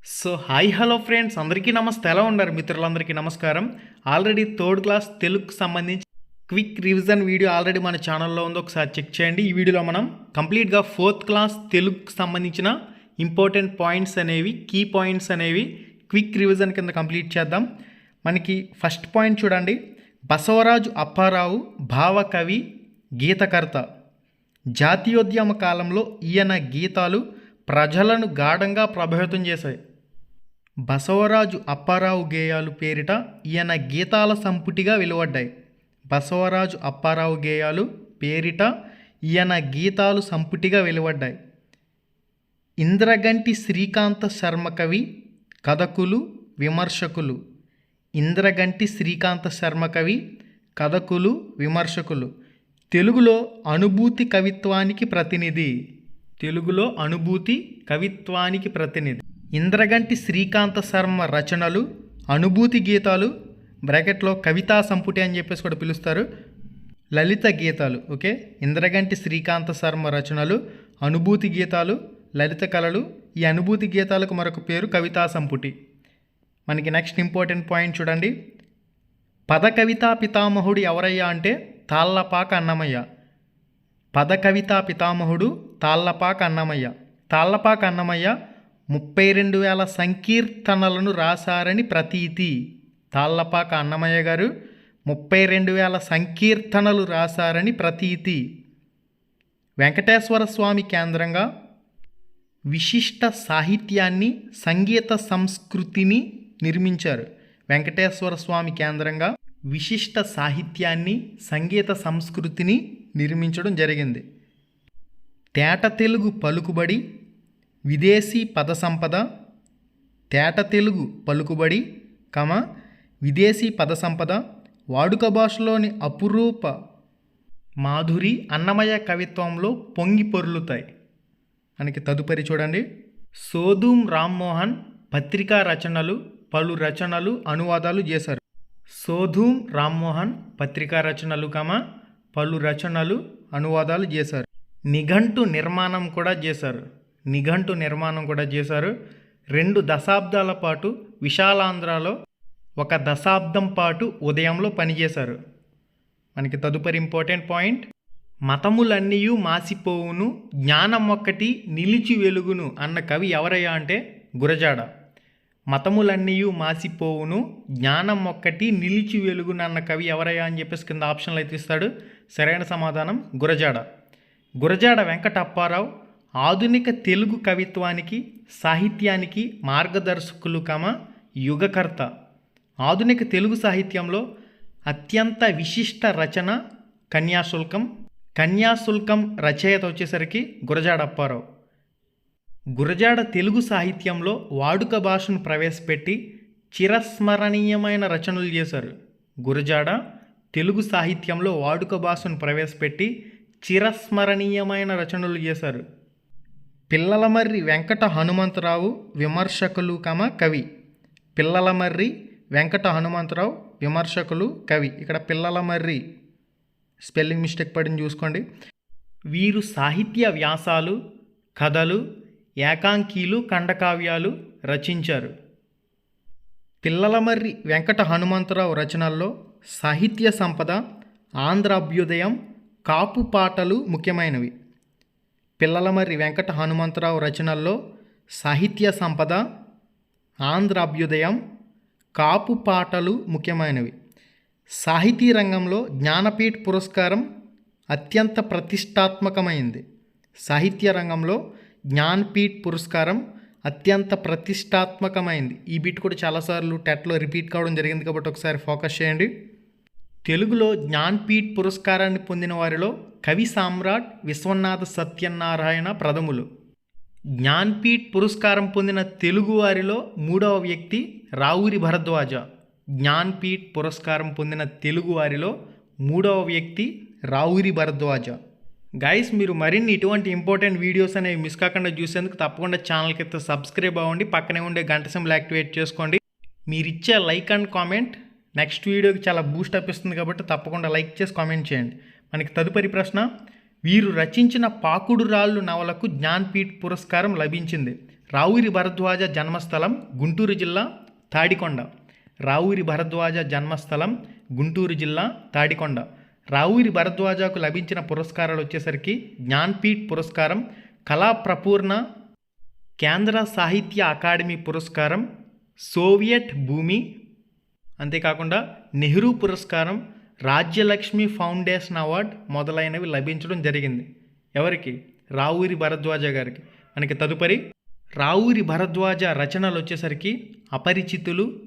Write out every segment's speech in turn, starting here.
So hi hello friends, అందరికీ నమస్తే. ఎలా ఉన్నారు మిత్రులందరికీ నమస్కారం. ఆల్రెడీ థర్డ్ క్లాస్ తెలుగుకు సంబంధించి క్విక్ రివిజన్ వీడియో ఆల్రెడీ మన ఛానల్లో ఉంది, ఒకసారి చెక్ చేయండి. ఈ వీడియోలో మనం కంప్లీట్గా ఫోర్త్ క్లాస్ తెలుగుకు సంబంధించిన ఇంపార్టెంట్ పాయింట్స్ అనేవి, కీ పాయింట్స్ అనేవి క్విక్ రివిజన్ కింద కంప్లీట్ చేద్దాం. మనకి ఫస్ట్ పాయింట్ చూడండి. బసవరాజు అప్పారావు భావకవి, గీతకర్త. జాతీయోద్యమ కాలంలో ఈయన గీతాలు ప్రజలను గాఢంగా ప్రభావితం చేశాయి. బసవరాజు అప్పారావు గేయాలు పేరిట ఈయన గీతాల సంపుటిగా వెలువడ్డాయి. బసవరాజు అప్పారావు గేయాలు పేరిట ఈయన గీతాలు సంపుటిగా వెలువడ్డాయి. ఇంద్రగంటి శ్రీకాంత శర్మ కవి, కథకులు, విమర్శకులు. ఇంద్రగంటి శ్రీకాంత శర్మ కవి, కథకులు, విమర్శకులు. తెలుగులో అనుభూతి కవిత్వానికి ప్రతినిధి. తెలుగులో అనుభూతి కవిత్వానికి ప్రతినిధి. ఇంద్రగంటి శ్రీకాంత శర్మ రచనలు అనుభూతి గీతాలు, బ్రాకెట్లో కవితా సంపుటి అని చెప్పేసి కూడా పిలుస్తారు, లలిత గీతాలు. ఓకే, ఇంద్రగంటి శ్రీకాంత శర్మ రచనలు అనుభూతి గీతాలు, లలిత కళలు. ఈ అనుభూతి గీతాలకు మరొక పేరు కవితా సంపుటి. మనకి నెక్స్ట్ ఇంపార్టెంట్ పాయింట్ చూడండి. పద కవితా పితామహుడు ఎవరయ్యా అంటే తాళ్లపాక అన్నమయ్య. పద కవితా పితామహుడు తాళ్లపాక అన్నమయ్య. తాళ్లపాక అన్నమయ్య 32,000 సంకీర్తనలను రాశారని ప్రతీతి. తాళ్లపాక అన్నమయ్య గారు 32,000 సంకీర్తనలు రాశారని ప్రతీతి. వెంకటేశ్వర స్వామి కేంద్రంగా విశిష్ట సాహిత్యాన్ని, సంగీత సంస్కృతిని నిర్మించారు. వెంకటేశ్వర స్వామి కేంద్రంగా విశిష్ట సాహిత్యాన్ని, సంగీత సంస్కృతిని నిర్మించడం జరిగింది. తేట తెలుగు పలుకుబడి, విదేశీ పద సంపద. తేట తెలుగు పలుకుబడి, విదేశీ పద సంపద, వాడుక భాషలోని అపురూప మాధురి అన్నమయ్య కవిత్వంలో పొంగి పొర్లుతాయి. మనకి తదుపరి చూడండి. సోదూం రామ్మోహన్ పత్రికా రచనలు, పలు రచనలు, అనువాదాలు చేశారు. సోదూం రామ్మోహన్ పత్రికా రచనలు, పలు రచనలు, అనువాదాలు చేశారు. నిఘంటు నిర్మాణం కూడా చేశారు. నిఘంటు నిర్మాణం కూడా చేశారు. 2 దశాబ్దాల పాటు విశాలాంధ్రలో 1 దశాబ్దం పాటు ఉదయంలో పనిచేశారు. మనకి తదుపరి ఇంపార్టెంట్ పాయింట్. మతములన్నీయు మాసిపోవును, జ్ఞానం ఒక్కటి నిలిచి వెలుగును అన్న కవి ఎవరయ్యా అంటే గురజాడ. మతములన్నీయు మాసిపోవును, జ్ఞానం ఒక్కటి నిలిచి వెలుగును అన్న కవి ఎవరయ్యా అని చెప్పేసి కింద ఆప్షన్లు అయితే ఇస్తాడు. సరైన సమాధానం గురజాడ. గురజాడ వెంకట అప్పారావు ఆధునిక తెలుగు కవిత్వానికి, సాహిత్యానికి మార్గదర్శకులు, యుగకర్త. ఆధునిక తెలుగు సాహిత్యంలో అత్యంత విశిష్ట రచన కన్యాశుల్కం. కన్యాశుల్కం రచయిత వచ్చేసరికి గురజాడ అప్పారావు. గురజాడ తెలుగు సాహిత్యంలో వాడుక భాషను ప్రవేశపెట్టి చిరస్మరణీయమైన రచనలు చేశారు. గురజాడ తెలుగు సాహిత్యంలో వాడుక భాషను ప్రవేశపెట్టి చిరస్మరణీయమైన రచనలు చేశారు. పిల్లలమర్రి వెంకట హనుమంతరావు విమర్శకులు, కవి. పిల్లలమర్రి వెంకట హనుమంతరావు విమర్శకులు, కవి. ఇక్కడ పిల్లలమర్రి స్పెల్లింగ్ మిస్టేక్ పడింది చూసుకోండి. వీరు సాహిత్య వ్యాసాలు, కథలు, ఏకాంకీలు, ఖండకావ్యాలు రచించారు. పిల్లలమర్రి వెంకట హనుమంతరావు రచనల్లో సాహిత్య సంపద, ఆంధ్ర అభ్యుదయం, కాపు పాటలు ముఖ్యమైనవి. పిల్లలమర్రి వెంకట హనుమంతరావు రచనల్లో సాహిత్య సంపద, ఆంధ్ర అభ్యుదయం, కాపు పాటలు ముఖ్యమైనవి. సాహితీ రంగంలో జ్ఞానపీఠ పురస్కారం అత్యంత ప్రతిష్టాత్మకమైంది. సాహిత్య రంగంలో జ్ఞానపీఠ పురస్కారం అత్యంత ప్రతిష్టాత్మకమైంది. ఈ బిట్ కూడా చాలాసార్లు టెట్లో రిపీట్ కావడం జరిగింది కాబట్టి ఒకసారి ఫోకస్ చేయండి. తెలుగులో జ్ఞానపీఠ పురస్కారాన్ని పొందిన వారిలో కవి సామ్రాట్ విశ్వనాథ సత్యనారాయణ ప్రథములు. జ్ఞానపీఠ పురస్కారం పొందిన తెలుగు వారిలో 3వ వ్యక్తి రావూరి భరద్వాజ. జ్ఞానపీఠ పురస్కారం పొందిన తెలుగు వారిలో 3వ వ్యక్తి రావూరి భరద్వాజ. గైస్, మీరు మరిన్ని ఇటువంటి ఇంపార్టెంట్ వీడియోస్ అనేవి మిస్ కాకుండా చూసేందుకు తప్పకుండా ఛానల్కి అయితే సబ్స్క్రైబ్ అవ్వండి. పక్కనే ఉండే గంట సింబల్ యాక్టివేట్ చేసుకోండి. మీరిచ్చే లైక్ అండ్ కామెంట్ నెక్స్ట్ వీడియోకి చాలా బూస్టప్ ఇస్తుంది కాబట్టి తప్పకుండా లైక్ చేసి కామెంట్ చేయండి. మనకి తదుపరి ప్రశ్న. వీరు రచించిన పాకుడు రాళ్ళు నవలకు జ్ఞానపీఠ్ పురస్కారం లభించింది. రావురి భరద్వాజ జన్మస్థలం గుంటూరు జిల్లా తాడికొండ. రావురి భరద్వాజ జన్మస్థలం గుంటూరు జిల్లా తాడికొండ. రావురి భరద్వాజకు లభించిన పురస్కారాలు వచ్చేసరికి జ్ఞాన్పీఠ్ పురస్కారం, కళాప్రపూర్ణ, కేంద్ర సాహిత్య అకాడమీ పురస్కారం, సోవియట్ భూమి, అంతేకాకుండా నెహ్రూ పురస్కారం, రాజ్యలక్ష్మి ఫౌండేషన్ అవార్డు మొదలైనవి లభించడం జరిగింది. ఎవరికి? రావురి భరద్వాజ గారికి. మనకి తదుపరి రావురి భరద్వాజ రచనలు వచ్చేసరికి అపరిచితులు,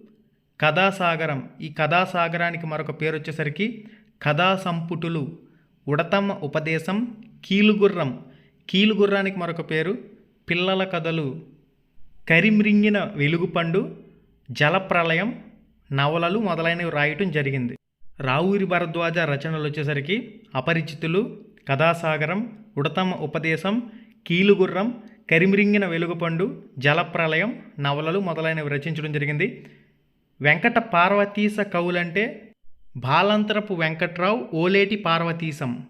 కథాసాగరం. ఈ కథాసాగరానికి మరొక పేరు వచ్చేసరికి కథా సంపుటులు, ఉడతమ్మ ఉపదేశం, కీలుగుర్రం. కీలుగుర్రానికి మరొక పేరు పిల్లల కథలు, కరిమ్రింగిన వెలుగుపండు, జలప్రలయం, నవలలు మొదలైనవి రాయటం జరిగింది. రావురి భరద్వాజ రచనలు వచ్చేసరికి అపరిచితులు, కథాసాగరం, ఉడతమ్మ ఉపదేశం, కీలుగుర్రం, కరిమ్రింగిన వెలుగుపండు, జలప్రలయం, నవలలు మొదలైనవి రచించడం జరిగింది. వెంకట పార్వతీశ కవులంటే బాలంతరపు వెంకట్రావు, ఓలేటి పార్వతీశం.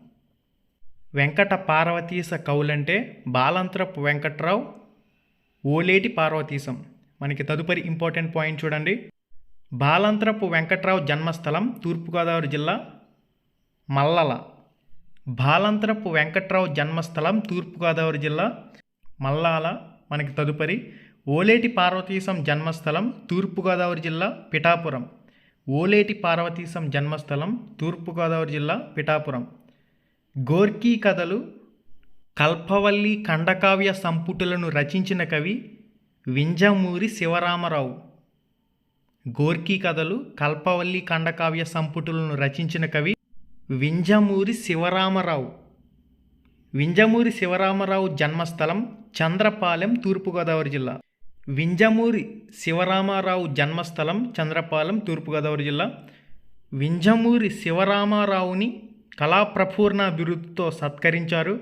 వెంకట పార్వతీశ కవులంటే బాలంతరపు వెంకట్రావు, ఓలేటి పార్వతీశం. మనకి తదుపరి ఇంపార్టెంట్ పాయింట్ చూడండి. బాలంతరపు వెంకట్రావు జన్మస్థలం తూర్పుగోదావరి జిల్లా మల్లల. బాలంతరపు వెంకట్రావు జన్మస్థలం తూర్పుగోదావరి జిల్లా మల్లాల. మనకి తదుపరి ఓలేటి పార్వతీశం జన్మస్థలం తూర్పుగోదావరి జిల్లా పిఠాపురం. ఓలేటి పార్వతీశం జన్మస్థలం తూర్పుగోదావరి జిల్లా పిఠాపురం. గోర్కీ కథలు, కల్పవల్లి ఖండకావ్య సంపుటులను రచించిన కవి వింజమూరి శివరామరావు. గోర్కీ కథలు, కల్పవల్లి ఖండకావ్య సంపుటులను రచించిన కవి వింజమూరి శివరామరావు. వింజమూరి శివరామరావు జన్మస్థలం చంద్రపాలెం తూర్పుగోదావరి జిల్లా. వింజమూరి శివరామరావు జన్మస్థలం చంద్రపాలెం తూర్పుగోదావరి జిల్లా. వింజమూరి శివరామరావుని కళాప్రపూర్ణ బిరుదుతో సత్కరించారు.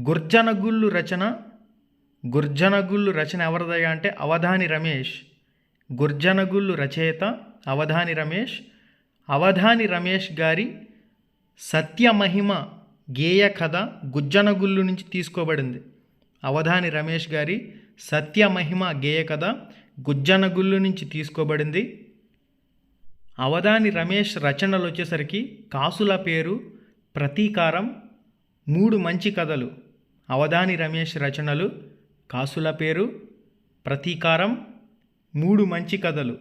గుర్జనగుళ్ళు రచన ఎవరిదయ్యా అంటే అవధాని రమేష్. గుర్జనగుళ్ళు రచయిత అవధాని రమేష్. అవధాని రమేష్ గారి సత్యమహిమ గేయ కథ గుజ్జనగుళ్ళు నుంచి తీసుకోబడింది. అవధాని రమేష్ గారి సత్యమహిమ గేయ కథ గుజ్జనగుళ్ళు నుంచి తీసుకోబడింది. అవధాని రమేష్ రచనలు వచ్చేసరికి కాసుల పేరు, ప్రతీకారం, మూడు మంచి కథలు. అవధాని రమేష్ రచనలు కాసుల పేరు, ప్రతీకారం, మూడు మంచి కథలు.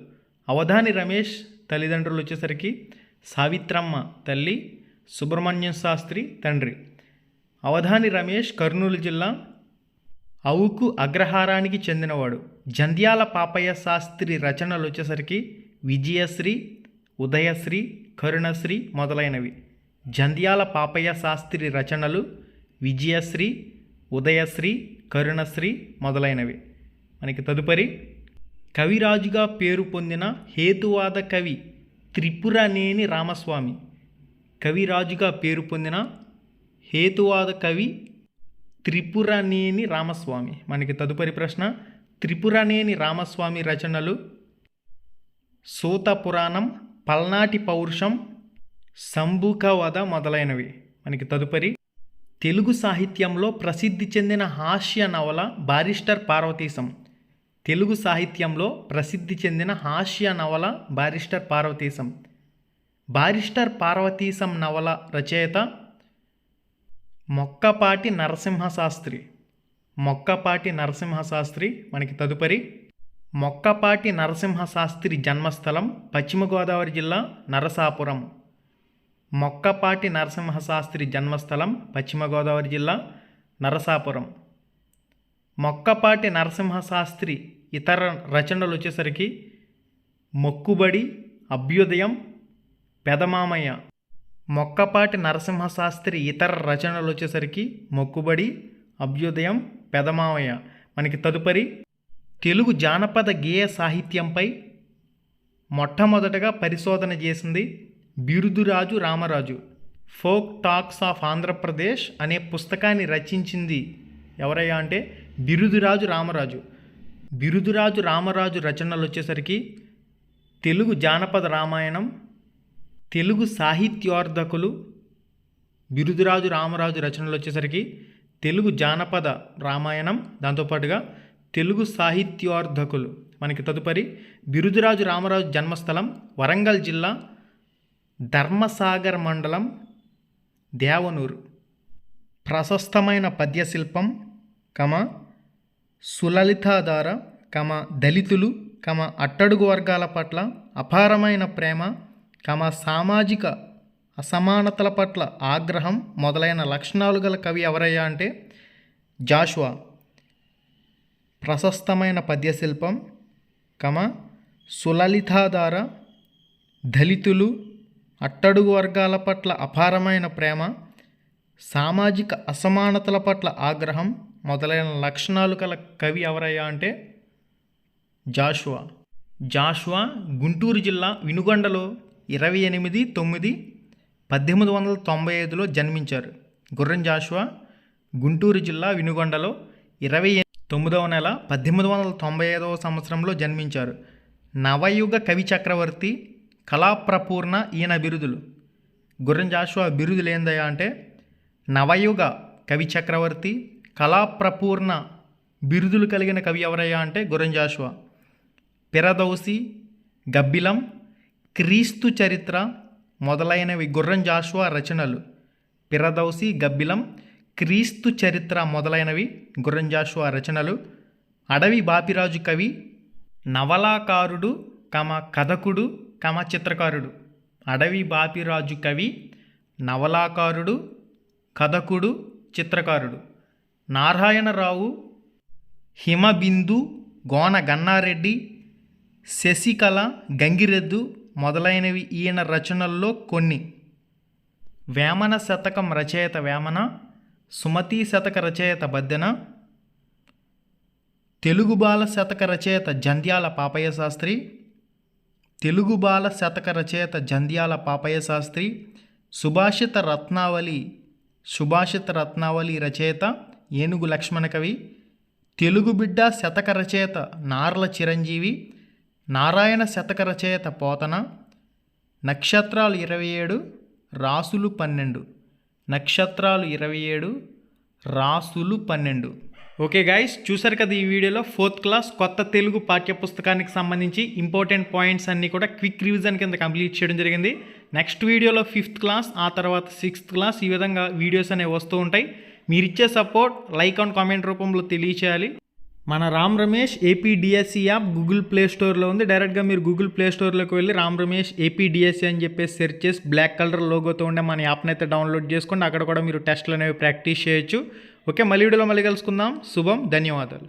అవధాని రమేష్ తల్లిదండ్రులు వచ్చేసరికి సావిత్రమ్మ తల్లి, సుబ్రహ్మణ్యం శాస్త్రి తండ్రి. అవధాని రమేష్ కర్నూలు జిల్లా అవుకు అగ్రహారానికి చెందినవాడు. జంధ్యాల పాపయ్య శాస్త్రి రచనలు వచ్చేసరికి విజయశ్రీ, ఉదయశ్రీ, కరుణశ్రీ మొదలైనవి. జంధ్యాల పాపయ్య శాస్త్రి రచనలు విజయశ్రీ, ఉదయశ్రీ, కరుణశ్రీ మొదలైనవి. మనకి తదుపరి కవిరాజుగా పేరు పొందిన హేతువాద కవి త్రిపురనేని రామస్వామి. కవిరాజుగా పేరు పొందిన హేతువాద కవి త్రిపురనేని రామస్వామి. మనకి తదుపరి ప్రశ్న త్రిపురనేని రామస్వామి రచనలు సూత పురాణం, పల్నాటి పౌరుషం, సంబుకవధ మొదలైనవి. మనకి తదుపరి తెలుగు సాహిత్యంలో ప్రసిద్ధి చెందిన హాస్య నవల బారిస్టర్ పార్వతీశం. తెలుగు సాహిత్యంలో ప్రసిద్ధి చెందిన హాస్య నవల బారిస్టర్ పార్వతీశం. బారిస్టర్ పార్వతీశం నవల రచయిత మొక్కపాటి నరసింహశాస్త్రి. మొక్కపాటి నరసింహశాస్త్రి. మనకి తదుపరి మొక్కపాటి నరసింహశాస్త్రి జన్మస్థలం పశ్చిమ గోదావరి జిల్లా నరసాపురం. మొక్కపాటి నరసింహశాస్త్రి జన్మస్థలం పశ్చిమ గోదావరి జిల్లా నరసాపురం. మొక్కపాటి నరసింహశాస్త్రి ఇతర రచనలు వచ్చేసరికి మొక్కుబడి, అభ్యుదయం, పెదమామయ్య. మొక్కపాటి నరసింహశాస్త్రి ఇతర రచనలు వచ్చేసరికి మొక్కుబడి, అభ్యుదయం, పెదమామయ్య. మనకి తదుపరి తెలుగు జానపద గేయ సాహిత్యంపై మొట్టమొదటగా పరిశోధన చేసింది Biruduraju Ramaraju. Folk talks of Andhra Pradesh అనే పుస్తకాన్ని రచించింది ఎవరయ్యా అంటే బిరుదురాజు రామరాజు. బిరుదురాజు రామరాజు రచనలు వచ్చేసరికి తెలుగు జానపద రామాయణం, తెలుగు సాహిత్యోర్ధకులు. బిరుదురాజు రామరాజు రచనలు వచ్చేసరికి తెలుగు జానపద రామాయణం, దాంతోపాటుగా తెలుగు సాహిత్యార్థకులు. మనకి తదుపరి బిరుదురాజు రామరాజు జన్మస్థలం వరంగల్ జిల్లా ధర్మసాగర్ మండలం దేవనూరు. ప్రశస్తమైన పద్యశిల్పం, సులలితాధార, దళితులు, అట్టడుగు వర్గాల పట్ల అపారమైన ప్రేమ, సామాజిక అసమానతల పట్ల ఆగ్రహం మొదలైన లక్షణాలు గల కవి ఎవరయ్యా అంటే జాషువా. ప్రశస్తమైన పద్యశిల్పం, సులలితాధార, దళితులు, అట్టడుగు వర్గాల పట్ల అపారమైన ప్రేమ, సామాజిక అసమానతల పట్ల ఆగ్రహం మొదలైన లక్షణాలు గల కవి ఎవరయ్యా అంటే జాషువా. జాషువా గుంటూరు జిల్లా వినుగొండలో 28/9/1895లో జన్మించారు. గుర్రం జాషువా గుంటూరు జిల్లా వినుగొండలో 29వ నెల 1895వ సంవత్సరంలో జన్మించారు. నవయుగ కవి చక్రవర్తి, కళాప్రపూర్ణ ఈయన బిరుదులు. గుర్రం జాషువా బిరుదులు ఏందయ్యా అంటే నవయుగ కవి చక్రవర్తి, కళాప్రపూర్ణ బిరుదులు కలిగిన కవి ఎవరయ్యా అంటే గుర్రం జాషువా. పిరదౌసి, గబ్బిలం, క్రీస్తు చరిత్ర మొదలైనవి గుర్రం జాషువా రచనలు. పిరదౌసి, గబ్బిలం, క్రీస్తు చరిత్ర మొదలైనవి గుర్రం జాషువా రచనలు. అడవి బాపిరాజు కవి, నవలాకారుడు, కథకుడు, చిత్రకారుడు. అడవి బాపిరాజు కవి, నవలాకారుడు, కథకుడు, చిత్రకారుడు. నారాయణరావు, హిమబిందు, గోన గన్నారెడ్డి, శశికళ, గంగిరెద్దు మొదలైనవి ఈయన రచనల్లో కొన్ని. వేమన శతకం రచయిత వేమన, సుమతీ శతక రచయిత బద్దెన, తెలుగు బాల శతక రచయిత జంధ్యాల పాపయ్య శాస్త్రి, తెలుగు బాల శతక రచయిత జంధ్యాల పాపయ్య శాస్త్రి, సుభాషిత రత్నావళి రచయిత ఏనుగు లక్ష్మణ కవి, తెలుగు బిడ్డ శతక రచయిత నార్ల చిరంజీవి, నారాయణ శతక రచయిత పోతన, నక్షత్రాలు 27 రాసులు 12, నక్షత్రాలు 27 రాసులు 12. ఓకే గైస్, చూసారు కదా ఈ వీడియోలో 4th క్లాస్ కొత్త తెలుగు పాఠ్యపుస్తకానికి సంబంధించి ఇంపార్టెంట్ పాయింట్స్ అన్నీ కూడా క్విక్ రివిజన్ కింద కంప్లీట్ చేయడం జరిగింది. నెక్స్ట్ వీడియోలో 5th క్లాస్, ఆ తర్వాత 6th క్లాస్, ఈ విధంగా వీడియోస్ అనేవి వస్తూ ఉంటాయి. మీరు ఇచ్చే సపోర్ట్ లైక్ అండ్ కామెంట్ రూపంలో తెలియచేయాలి. మన Ram Ramesh APDSC app Google play స్టోర్లో ఉంది. డైరెక్ట్గా మీరు గూగుల్ ప్లే స్టోర్లోకి వెళ్ళి రామ్ రమేష్ ఏపీడిఎస్సి అని చెప్పేసి సెర్చ్ చేసి బ్లాక్ కలర్ లోగోతో ఉండే మన యాప్ని అయితే డౌన్లోడ్ చేసుకోండి. అక్కడ కూడా మీరు టెస్ట్లు అనేవి ప్రాక్టీస్ చేయొచ్చు. ఓకే, మళ్ళీ వీడియోలో మళ్ళీ కలుసుకుందాం. శుభం, ధన్యవాదాలు.